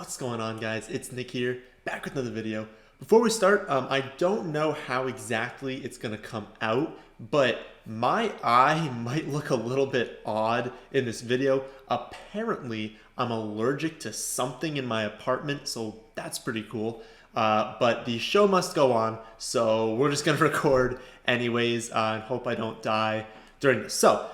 What's going on, guys? It's Nick here, back with another video. Before we start, I don't know how exactly it's going to come out, but my eye might look a little bit odd in this video. Apparently, I'm allergic to something in my apartment, so that's pretty cool. But the show must go on, so we're just going to record anyways and hope I don't die during this. So,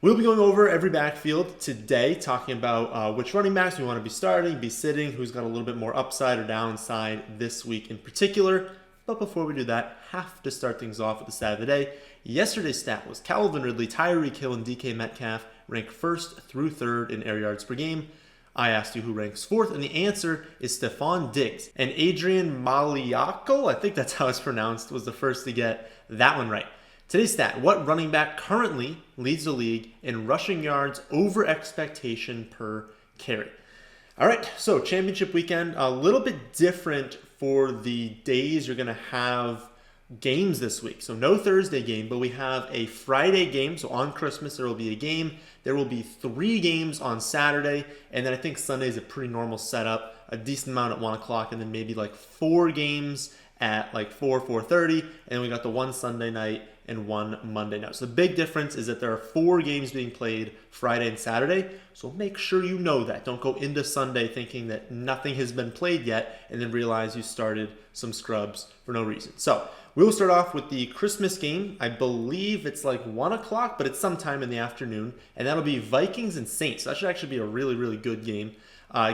we'll be going over every backfield today, talking about which running backs we want to be starting, be sitting, who's got a little bit more upside or downside this week in particular. But before we do that, have to start things off with the stat of the day. Yesterday's stat was Calvin Ridley, Tyreek Hill, and DK Metcalf rank 1st through 3rd in air yards per game. I asked you who ranks 4th, and the answer is Stephon Diggs. And Adrian Maliaco, I think that's how it's pronounced, was the first to get that one right. Today's stat, what running back currently leads the league in rushing yards over expectation per carry? All right, so championship weekend, a little bit different for the days you're going to have games this week. So no Thursday game, but we have a Friday game. So on Christmas, there will be a game. There will be 3 games on Saturday. And then I think Sunday is a pretty normal setup, a decent amount at 1 o'clock, and then maybe like 4 games at like 4:30. And then we got the 1 Sunday night and 1 Monday night. So the big difference is that there are 4 games being played Friday and Saturday. So make sure you know that. Don't go into Sunday thinking that nothing has been played yet and then realize you started some scrubs for no reason. So we will start off with the Christmas game. I believe it's like 1 o'clock, but it's sometime in the afternoon. And that'll be Vikings and Saints. That should actually be a really, really good game.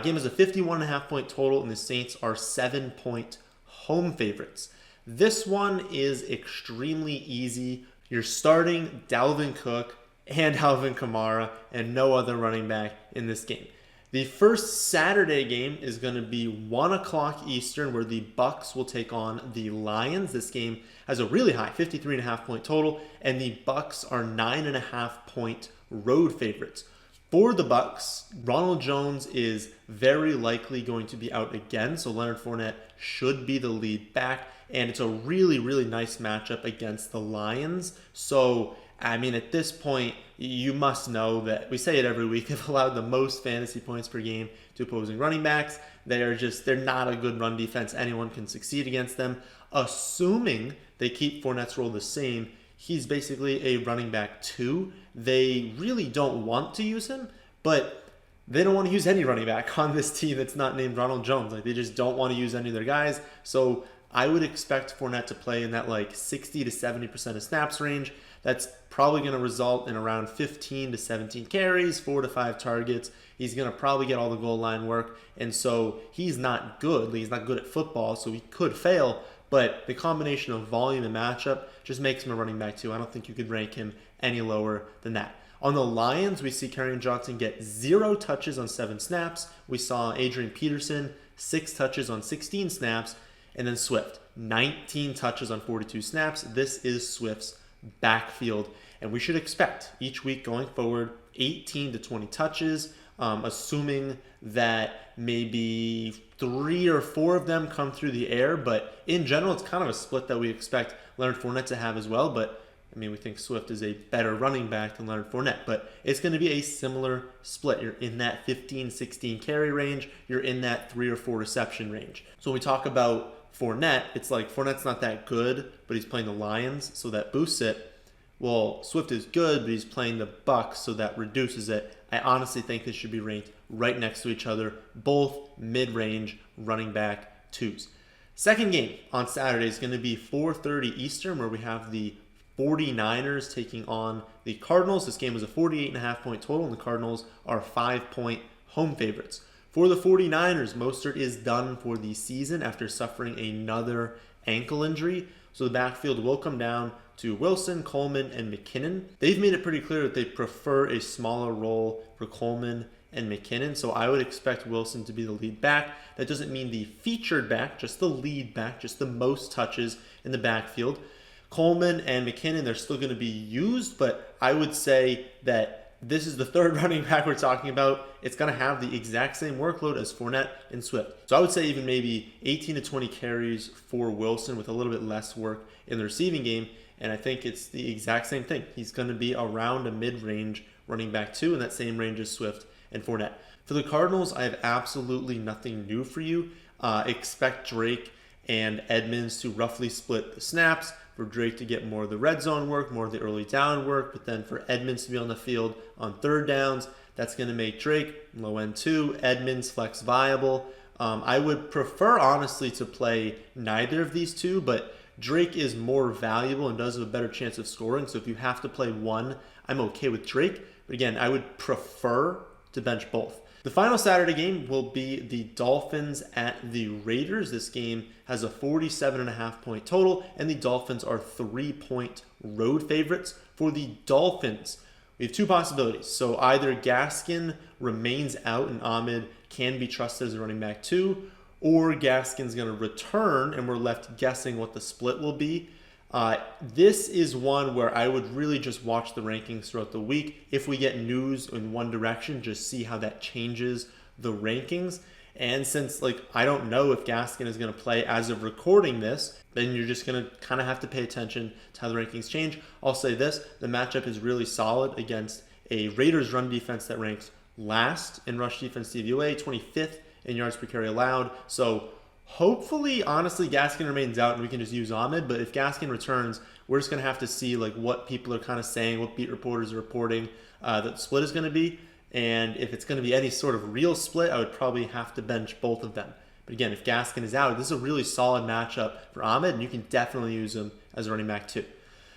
Game is a 51.5 point total, and the Saints are 7-point home favorites. This one is extremely easy. You're starting Dalvin Cook and Alvin Kamara and no other running back in this game. The first Saturday game is going to be 1 o'clock Eastern, where the Bucks will take on the Lions. This game has a really high 53.5 point total, and the Bucks are 9.5 point road favorites. For the Bucks, Ronald Jones is very likely going to be out again, so Leonard Fournette should be the lead back, and it's a really, really nice matchup against the Lions. So, I mean, at this point, you must know that we say it every week. They've allowed the most fantasy points per game to opposing running backs. They're not a good run defense. Anyone can succeed against them. Assuming they keep Fournette's role the same, he's basically a running back 2. They really don't want to use him, but they don't want to use any running back on this team that's not named Ronald Jones. Like, they just don't want to use any of their guys. So I would expect Fournette to play in that like 60 to 70% of snaps range. That's probably going to result in around 15 to 17 carries, 4 to 5 targets. He's going to probably get all the goal line work. And so he's not good. He's not good at football, so he could fail. But the combination of volume and matchup just makes him a running back 2. I don't think you could rank him any lower than that. On the Lions, we see Kerryon Johnson get 0 touches on 7 snaps. We saw Adrian Peterson 6 touches on 16 snaps. And then Swift, 19 touches on 42 snaps. This is Swift's backfield. And we should expect each week going forward 18 to 20 touches, assuming that maybe 3 or 4 of them come through the air. But in general, it's kind of a split that we expect Leonard Fournette to have as well. But I mean, we think Swift is a better running back than Leonard Fournette, but it's going to be a similar split. You're in that 15, 16 carry range. You're in that 3 or 4 reception range. So when we talk about Fournette, it's like Fournette's not that good, but he's playing the Lions, so that boosts it. Well, Swift is good, but he's playing the Bucks, so that reduces it. I honestly think they should be ranked right next to each other, both mid-range running back 2s. Second game on Saturday is going to be 4:30 Eastern, where we have the 49ers taking on the Cardinals. This game was a 48.5 point total, and the Cardinals are 5-point home favorites. For the 49ers, Mostert is done for the season after suffering another ankle injury. So the backfield will come down to Wilson, Coleman, and McKinnon. They've made it pretty clear that they prefer a smaller role for Coleman and McKinnon, so I would expect Wilson to be the lead back. That doesn't mean the featured back, just the lead back, just the most touches in the backfield. Coleman and McKinnon, they're still going to be used, but I would say that this is the 3rd running back we're talking about. It's going to have the exact same workload as Fournette and Swift. So I would say even maybe 18 to 20 carries for Wilson with a little bit less work in the receiving game. And I think it's the exact same thing. He's going to be around a mid-range running back 2 in that same range as Swift and Fournette. For the Cardinals, I have absolutely nothing new for you. Expect Drake and Edmonds to roughly split the snaps, for Drake to get more of the red zone work, more of the early down work, but then for Edmonds to be on the field on third downs. That's going to make Drake low end 2, Edmonds flex viable. I would prefer, honestly, to play neither of these two, but Drake is more valuable and does have a better chance of scoring. So if you have to play one, I'm okay with Drake. But again, I would prefer to bench both. The final Saturday game will be the Dolphins at the Raiders. This game has a 47.5 point total, and the Dolphins are 3-point road favorites. For the Dolphins, we have two possibilities. So either Gaskin remains out and Ahmed can be trusted as a running back 2, or Gaskin's going to return and we're left guessing what the split will be. This is one where I would really just watch the rankings throughout the week. If we get news in one direction, just see how that changes the rankings. And since I don't know if Gaskin is going to play as of recording this, then you're just going to kind of have to pay attention to how the rankings change. I'll say this, the matchup is really solid against a Raiders run defense that ranks last in rush defense DVOA, 25th in yards per carry allowed. So hopefully, honestly, Gaskin remains out and we can just use Ahmed. But if Gaskin returns, we're just going to have to see what people are kind of saying, what beat reporters are reporting that the split is going to be. And if it's going to be any sort of real split, I would probably have to bench both of them. But again, if Gaskin is out, this is a really solid matchup for Ahmed, and you can definitely use him as a running back too.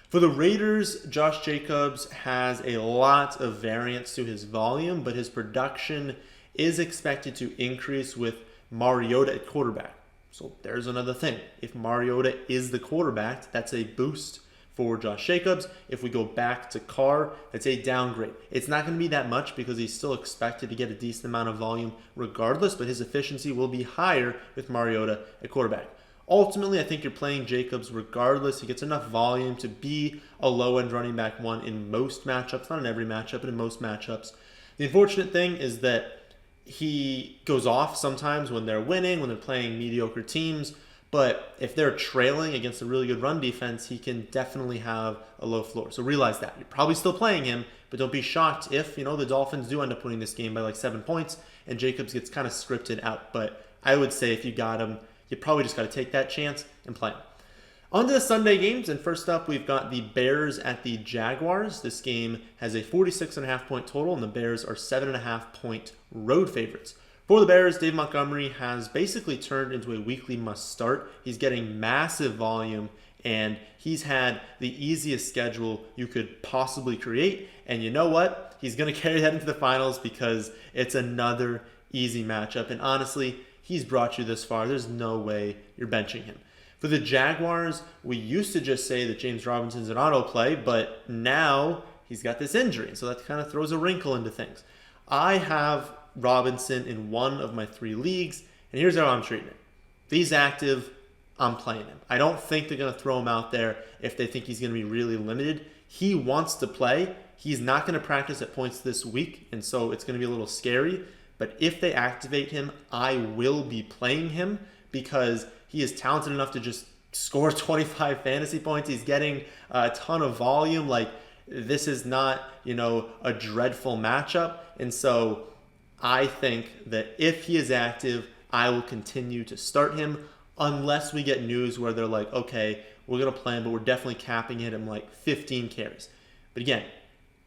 For the Raiders, Josh Jacobs has a lot of variance to his volume, but his production is expected to increase with Mariota at quarterback. So there's another thing. If Mariota is the quarterback, that's a boost for Josh Jacobs. If we go back to Carr, that's a downgrade. It's not going to be that much because he's still expected to get a decent amount of volume regardless, but his efficiency will be higher with Mariota at quarterback. Ultimately, I think you're playing Jacobs regardless. He gets enough volume to be a low-end running back 1 in most matchups, not in every matchup, but in most matchups. The unfortunate thing is that he goes off sometimes when they're winning, when they're playing mediocre teams. But if they're trailing against a really good run defense, he can definitely have a low floor. So realize that. You're probably still playing him, but don't be shocked if, the Dolphins do end up winning this game by 7 points and Jacobs gets kind of scripted out. But I would say if you got him, you probably just got to take that chance and play him. On to the Sunday games, and first up, we've got the Bears at the Jaguars. This game has a 46.5 point total, and the Bears are 7.5 point road favorites. For the Bears, Dave Montgomery has basically turned into a weekly must start. He's getting massive volume, and he's had the easiest schedule you could possibly create. And you know what? He's going to carry that into the finals because it's another easy matchup. And honestly, he's brought you this far. There's no way you're benching him. For the Jaguars, we used to just say that James Robinson's an auto play, but now he's got this injury. So that kind of throws a wrinkle into things. I have Robinson in one of my 3 leagues, and here's how I'm treating it. If he's active, I'm playing him. I don't think they're going to throw him out there if they think he's going to be really limited. He wants to play. He's not going to practice at points this week, and so it's going to be a little scary. But if they activate him, I will be playing him because he is talented enough to just score 25 fantasy points. He's getting a ton of volume. This is not, a dreadful matchup. And so I think that if he is active, I will continue to start him unless we get news where they're like, okay, we're going to play him, but we're definitely capping it at 15 carries. But again,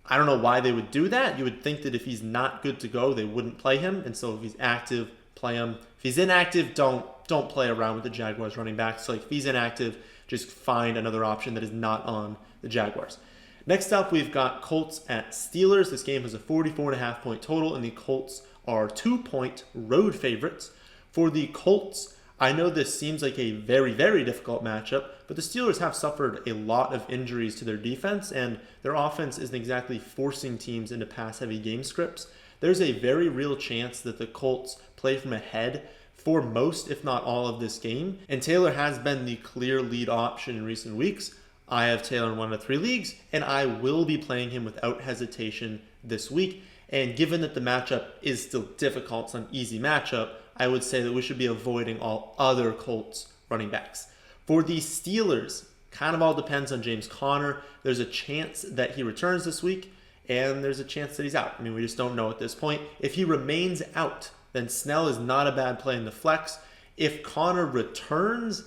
I don't know why they would do that. You would think that if he's not good to go, they wouldn't play him. And so if he's active, play him. If he's inactive, don't play around with the Jaguars running backs. So if he's inactive, just find another option that is not on the Jaguars. Next up, we've got Colts at Steelers. This game has a 44.5 point total, and the Colts are 2-point road favorites. For the Colts, I know this seems like a very, very difficult matchup, but the Steelers have suffered a lot of injuries to their defense, and their offense isn't exactly forcing teams into pass-heavy game scripts. There's a very real chance that the Colts play from ahead for most, if not all, of this game, and Taylor has been the clear lead option in recent weeks. I have Taylor in 1 of 3 leagues, and I will be playing him without hesitation this week. And given that the matchup is still difficult, it's an easy matchup, I would say that we should be avoiding all other Colts running backs. For the Steelers, kind of all depends on James Conner. There's a chance that he returns this week, and there's a chance that he's out. I mean, we just don't know at this point. If he remains out, then Snell is not a bad play in the flex. If Connor returns,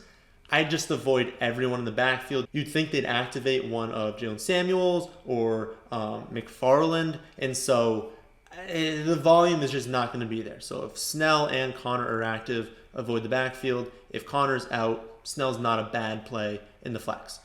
I just avoid everyone in the backfield. You'd think they'd activate one of Jalen Samuels or McFarland, and so the volume is just not going to be there. So if Snell and Connor are active, avoid the backfield. If Connor's out, Snell's not a bad play in the flex.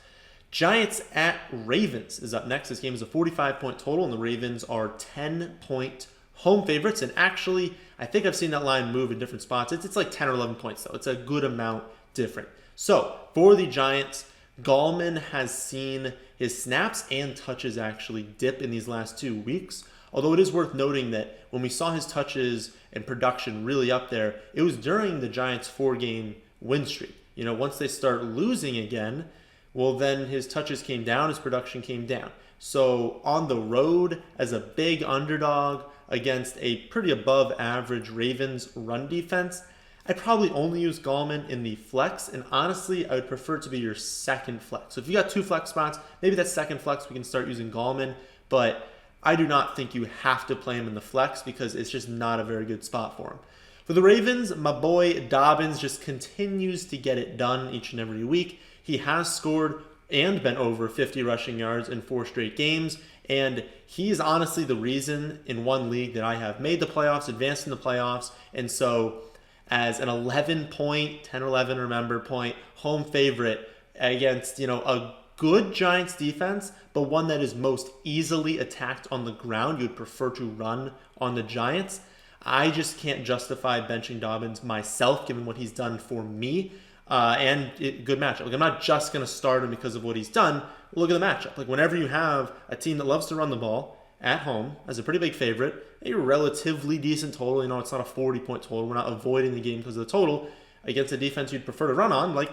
Giants at Ravens is up next. This game is a 45-point total, and the Ravens are 10-point home favorites. And actually, I think I've seen that line move in different spots. It's like 10 or 11 points, though. It's a good amount different. So for the Giants, Gallman has seen his snaps and touches actually dip in these last 2 weeks. Although it is worth noting that when we saw his touches and production really up there, it was during the Giants' 4-game win streak. Once they start losing again, well, then his touches came down, his production came down. So on the road, as a big underdog against a pretty above average Ravens run defense, I'd probably only use Gallman in the flex, and honestly, I would prefer it to be your second flex. So if you got 2 flex spots, maybe that second flex we can start using Gallman, but I do not think you have to play him in the flex because it's just not a very good spot for him. For the Ravens, my boy Dobbins just continues to get it done each and every week. He has scored and been over 50 rushing yards in 4 straight games, and he's honestly the reason in one league that I have made the playoffs, advanced in the playoffs, and so as an 11-point, 10-11, remember, point home favorite against, a good Giants defense, but one that is most easily attacked on the ground. You would prefer to run on the Giants. I just can't justify benching Dobbins myself, given what he's done for me, and good matchup. I'm not just going to start him because of what he's done. Look at the matchup. Whenever you have a team that loves to run the ball at home as a pretty big favorite, a relatively decent total, it's not a 40-point total. We're not avoiding the game because of the total, against a defense you'd prefer to run on,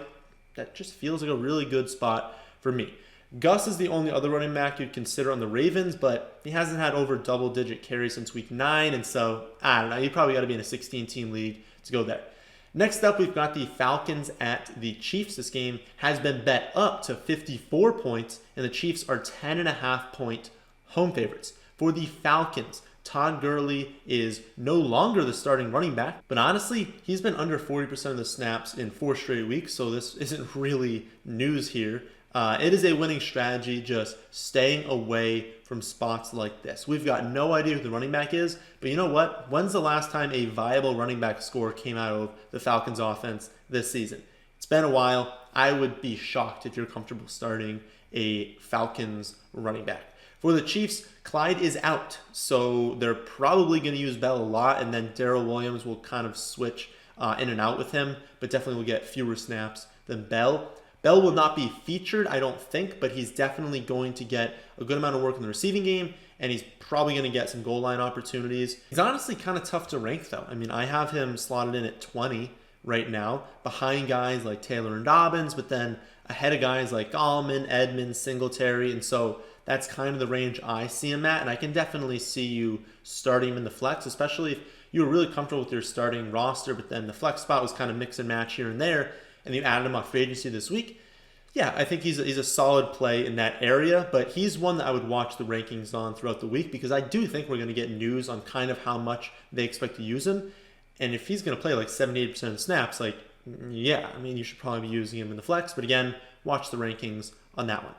that just feels like a really good spot for me. Gus is the only other running back you'd consider on the Ravens, but he hasn't had over double-digit carries since week 9, and so, I don't know, you probably got to be in a 16-team league to go there. Next up, we've got the Falcons at the Chiefs. This game has been bet up to 54 points, and the Chiefs are 10.5-point home favorites. For the Falcons, Todd Gurley is no longer the starting running back, but honestly, he's been under 40% of the snaps in 4 straight weeks, so this isn't really news here. It is a winning strategy, just staying away from spots like this. We've got no idea who the running back is, but you know what? When's the last time a viable running back score came out of the Falcons offense this season? It's been a while. I would be shocked if you're comfortable starting a Falcons running back. For the Chiefs, Clyde is out, so they're probably going to use Bell a lot, and then Darrell Williams will kind of switch in and out with him, but definitely will get fewer snaps than Bell. Bell will not be featured, I don't think, but he's definitely going to get a good amount of work in the receiving game, and he's probably going to get some goal line opportunities. He's honestly kind of tough to rank, though. I mean, I have him slotted in at 20 right now, behind guys like Taylor and Dobbins, but then ahead of guys like Gallman, Edmonds, Singletary, and so that's kind of the range I see him at, and I can definitely see you starting him in the flex, especially if you were really comfortable with your starting roster, but then the flex spot was kind of mix and match here and there, and you added him off free agency this week. Yeah, I think he's a solid play in that area, but he's one that I would watch the rankings on throughout the week because I do think we're going to get news on kind of how much they expect to use him. And if he's going to play like 78% of snaps, yeah, I mean, you should probably be using him in the flex. But again, watch the rankings on that one.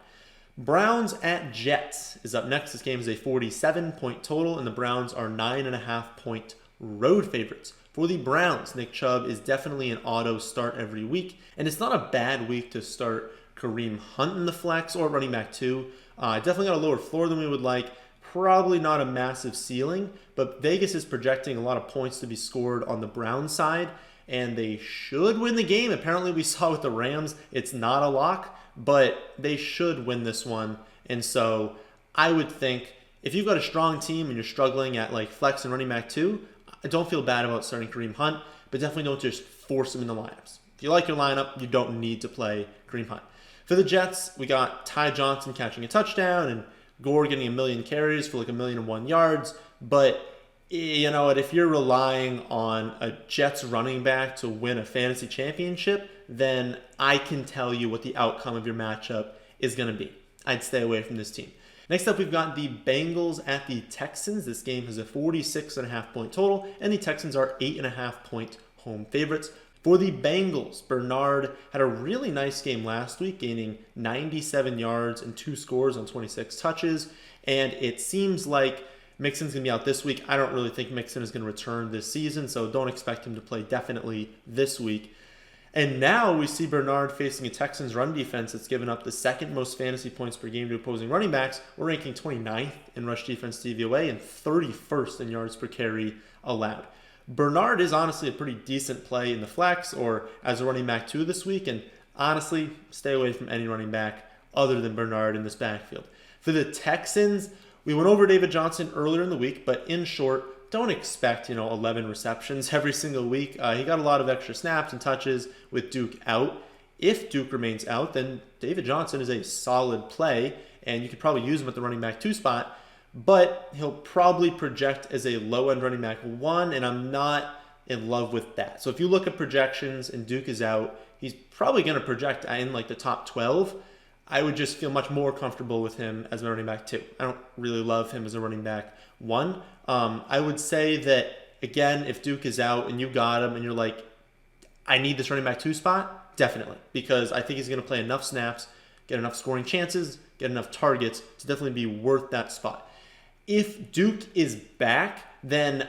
Browns at Jets is up next. This game is a 47-point total, and the Browns are 9.5-point road favorites. For the Browns, Nick Chubb is definitely an auto start every week, and it's not a bad week to start Kareem Hunt in the flex or running back too. Definitely got a lower floor than we would like. Probably not a massive ceiling, but Vegas is projecting a lot of points to be scored on the Browns side, and they should win the game. Apparently, we saw with the Rams, it's not a lock, but they should win this one. And so I would think if you've got a strong team and you're struggling at flex and running back too, I don't feel bad about starting Kareem Hunt, but definitely don't just force him in the lineups. If you like your lineup, you don't need to play Kareem Hunt. For the Jets, we got Ty Johnson catching a touchdown and Gore getting 1 million carries for 1,001 yards. But you know what? If you're relying on a Jets running back to win a fantasy championship, then I can tell you what the outcome of your matchup is going to be. I'd stay away from this team. Next up, we've got the Bengals at the Texans. This game has a 46.5-point total, and the Texans are 8.5-point home favorites. For the Bengals, Bernard had a really nice game last week, gaining 97 yards and 2 scores on 26 touches, and it seems like Mixon's going to be out this week. I don't really think Mixon is going to return this season, so don't expect him to play definitely this week. And now we see Bernard facing a Texans run defense that's given up the second most fantasy points per game to opposing running backs. We're ranking 29th in rush defense DVOA and 31st in yards per carry allowed. Bernard is honestly a pretty decent play in the flex or as a running back 2 this week, and honestly, stay away from any running back other than Bernard in this backfield. For the Texans, we went over David Johnson earlier in the week, but in short, don't expect 11 receptions every single week. He got a lot of extra snaps and touches with Duke out. If Duke remains out, then David Johnson is a solid play, and you could probably use him at the running back 2 spot, but he'll probably project as a low-end running back 1, and I'm not in love with that. So if you look at projections and Duke is out, he's probably going to project in like the top 12. I would just feel much more comfortable with him as a running back 2. I don't really love him as a running back 1. I would say that, again, if Duke is out and you got him and you're like, I need this running back 2 spot, definitely. Because I think he's going to play enough snaps, get enough scoring chances, get enough targets to definitely be worth that spot. If Duke is back, then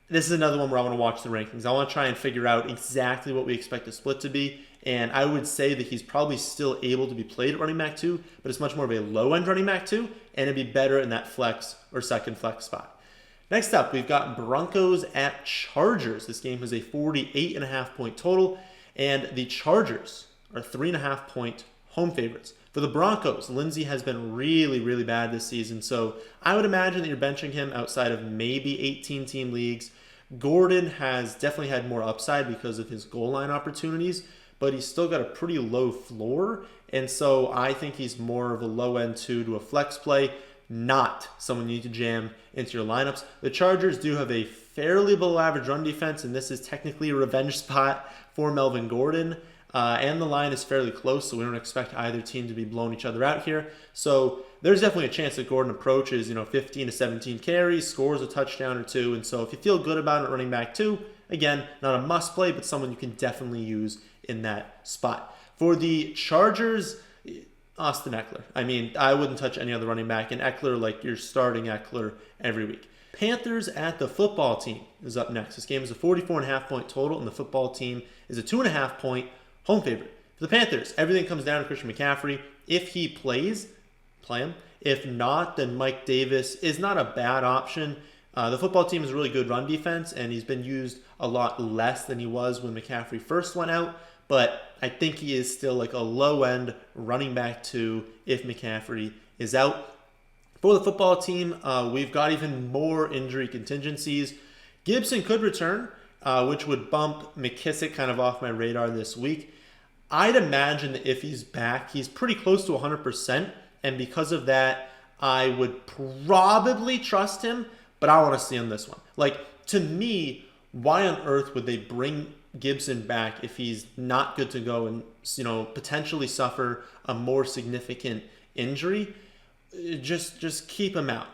this is another one where I want to watch the rankings. I want to try and figure out exactly what we expect the split to be. And I would say that he's probably still able to be played at running back 2, but it's much more of a low-end running back 2, and it'd be better in that flex or second flex spot. Next up, we've got Broncos at Chargers. This game has a 48.5-point total, and the Chargers are 3.5-point home favorites. For the Broncos, Lindsey has been really, really bad this season, so I would imagine that you're benching him outside of maybe 18-team leagues. Gordon has definitely had more upside because of his goal line opportunities, but he's still got a pretty low floor, and so I think he's more of a low-end 2 to a flex play, not someone you need to jam into your lineups. The Chargers do have a fairly below-average run defense, and this is technically a revenge spot for Melvin Gordon, and the line is fairly close, so we don't expect either team to be blowing each other out here. So there's definitely a chance that Gordon approaches 15 to 17 carries, scores a touchdown or 2, and so if you feel good about it running back 2, again, not a must play, but someone you can definitely use in that spot. For the Chargers, Austin Eckler. I mean, I wouldn't touch any other running back, and Eckler, like you're starting Eckler every week. Panthers at the football team is up next. This game is a 44.5-point total, and the football team is a 2.5-point home favorite. For the Panthers, everything comes down to Christian McCaffrey. If he plays, play him. If not, then Mike Davis is not a bad option. The football team is a really good run defense, and he's been used a lot less than he was when McCaffrey first went out. But I think he is still like a low-end running back 2 if McCaffrey is out. For the football team, we've got even more injury contingencies. Gibson could return, which would bump McKissick kind of off my radar this week. I'd imagine that if he's back, he's pretty close to 100%, and because of that, I would probably trust him, but I want to see on this one. Like, to me, why on earth would they bring Gibson back if he's not good to go and potentially suffer a more significant injury? Just keep him out,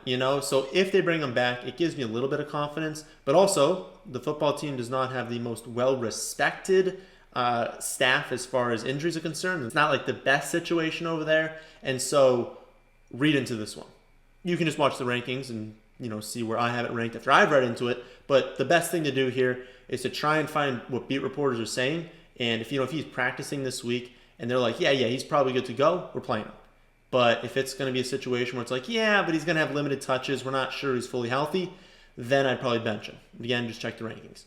So if they bring him back, it gives me a little bit of confidence. But also, the football team does not have the most well-respected staff as far as injuries are concerned. It's not like the best situation over there, and so read into this one. You can just watch the rankings and see where I have it ranked after I've read into it. But the best thing to do here is to try and find what beat reporters are saying. And if he's practicing this week and they're like, yeah, he's probably good to go, we're playing him. But if it's going to be a situation where it's like, yeah, but he's going to have limited touches, we're not sure he's fully healthy, then I'd probably bench him. Again, just check the rankings.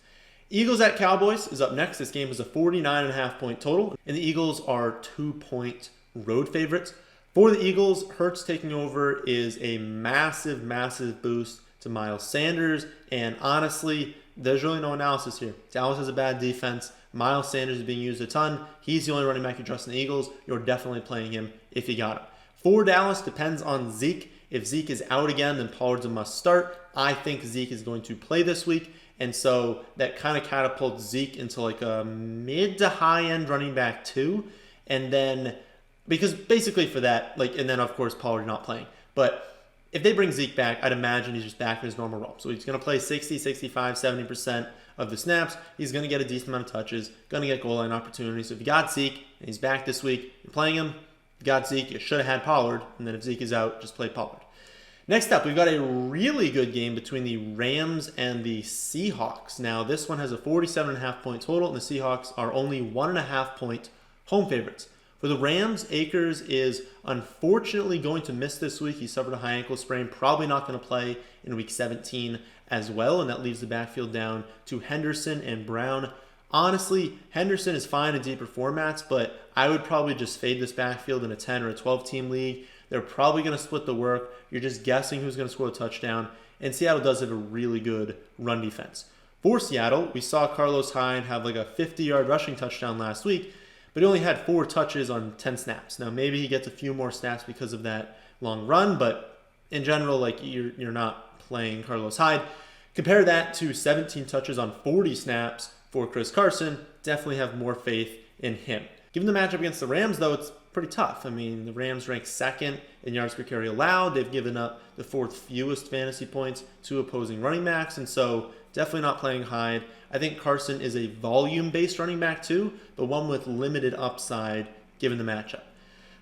Eagles at Cowboys is up next. This game is a 49.5-point total, and the Eagles are 2-point road favorites. For the Eagles, Hurts taking over is a massive, massive boost to Miles Sanders, and honestly, there's really no analysis here. Dallas has a bad defense. Miles Sanders is being used a ton. He's the only running back you trust in the Eagles. You're definitely playing him if you got him. For Dallas, depends on Zeke. If Zeke is out again, then Pollard's a must start. I think Zeke is going to play this week, and so that kind of catapults Zeke into like a mid to high-end running back 2, and then because basically for that, and then of course Pollard not playing. But if they bring Zeke back, I'd imagine he's just back in his normal role. So he's going to play 60, 65, 70% of the snaps. He's going to get a decent amount of touches, going to get goal line opportunities. So if you got Zeke and he's back this week, you're playing him. If you got Zeke, you should have had Pollard. And then if Zeke is out, just play Pollard. Next up, we've got a really good game between the Rams and the Seahawks. Now, this one has a 47.5 point total, and the Seahawks are only 1.5 point home favorites. For the Rams, Akers is unfortunately going to miss this week. He suffered a high ankle sprain, probably not going to play in week 17 as well, and that leaves the backfield down to Henderson and Brown. Honestly, Henderson is fine in deeper formats, but I would probably just fade this backfield in a 10 or a 12-team league. They're probably going to split the work. You're just guessing who's going to score a touchdown, and Seattle does have a really good run defense. For Seattle, we saw Carlos Hyde have like a 50-yard rushing touchdown last week, but he only had 4 touches on 10 snaps. Now, maybe he gets a few more snaps because of that long run, but in general, like you're not playing Carlos Hyde. Compare that to 17 touches on 40 snaps for Chris Carson. Definitely have more faith in him. Given the matchup against the Rams, though, it's pretty tough. I mean, the Rams rank 2nd in yards per carry allowed. They've given up the 4th fewest fantasy points to opposing running backs, and so definitely not playing Hyde. I think Carson is a volume-based running back too, but one with limited upside given the matchup.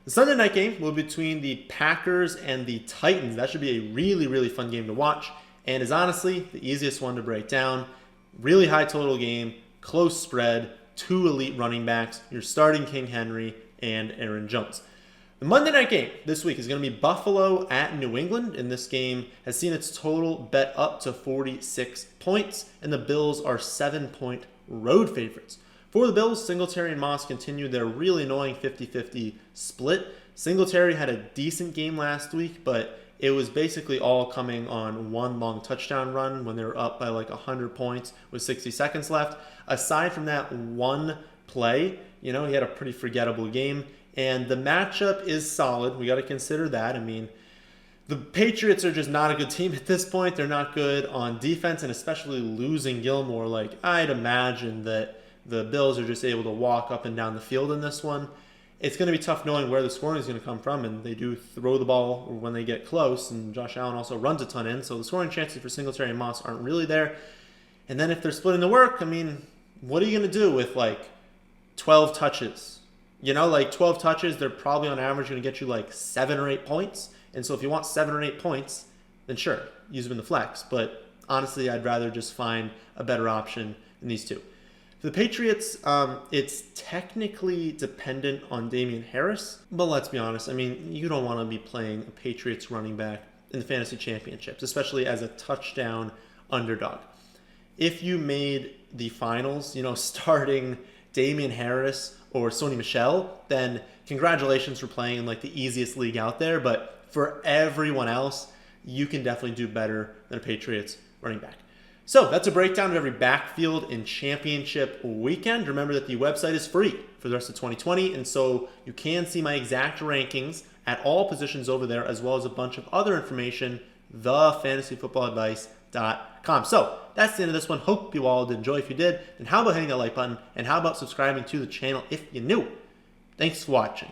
The Sunday night game will be between the Packers and the Titans. That should be a really, really fun game to watch, and is honestly the easiest one to break down. Really high total game, close spread, 2 elite running backs. You're starting King Henry and Aaron Jones. The Monday night game this week is going to be Buffalo at New England, and this game has seen its total bet up to 46 points, and the Bills are 7-point road favorites. For the Bills, Singletary and Moss continue their really annoying 50-50 split. Singletary had a decent game last week, but it was basically all coming on one long touchdown run when they were up by like 100 points with 60 seconds left. Aside from that one play, he had a pretty forgettable game. And the matchup is solid. We got to consider that. I mean, the Patriots are just not a good team at this point. They're not good on defense, and especially losing Gilmore. Like, I'd imagine that the Bills are just able to walk up and down the field in this one. It's going to be tough knowing where the scoring is going to come from, and they do throw the ball when they get close, and Josh Allen also runs a ton in, so the scoring chances for Singletary and Moss aren't really there. And then if they're splitting the work, I mean, what are you going to do with, 12 touches? 12 touches, they're probably on average going to get you 7 or 8 points. And so if you want 7 or 8 points, then sure, use them in the flex. But honestly, I'd rather just find a better option than these two. For the Patriots, it's technically dependent on Damian Harris. But let's be honest, I mean, you don't want to be playing a Patriots running back in the fantasy championships, especially as a touchdown underdog. If you made the finals, starting Damian Harris or Sony Michel, then congratulations for playing in the easiest league out there. But for everyone else, you can definitely do better than a Patriots running back. So that's a breakdown of every backfield in championship weekend. Remember that the website is free for the rest of 2020, and so you can see my exact rankings at all positions over there, as well as a bunch of other information, thefantasyfootballadvice.com. So that's the end of this one. Hope you all did enjoy. If you did, then how about hitting that like button, and how about subscribing to the channel if you're new? Thanks for watching.